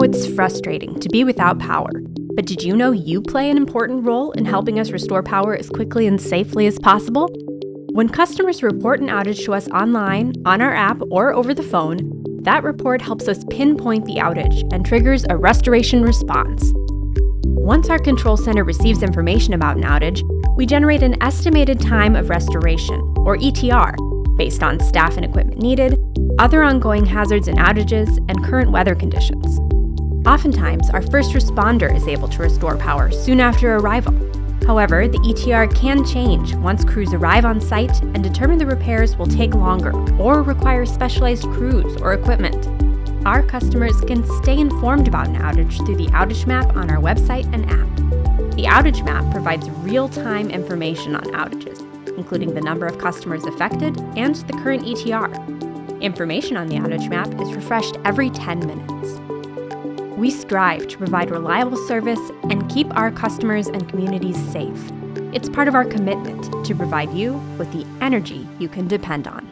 know it's frustrating to be without power, but did you know you play an important role in helping us restore power as quickly and safely as possible? When customers report an outage to us online, on our app, or over the phone, that report helps us pinpoint the outage and triggers a restoration response. Once our control center receives information about an outage, we generate an estimated time of restoration, or ETR, based on staff and equipment needed, other ongoing hazards and outages, and current weather conditions. Oftentimes, our first responder is able to restore power soon after arrival. However, the ETR can change once crews arrive on site and determine the repairs will take longer or require specialized crews or equipment. Our customers can stay informed about an outage through the outage map on our website and app. The outage map provides real-time information on outages, including the number of customers affected and the current ETR. Information on the outage map is refreshed every 10 minutes. We strive to provide reliable service and keep our customers and communities safe. It's part of our commitment to provide you with the energy you can depend on.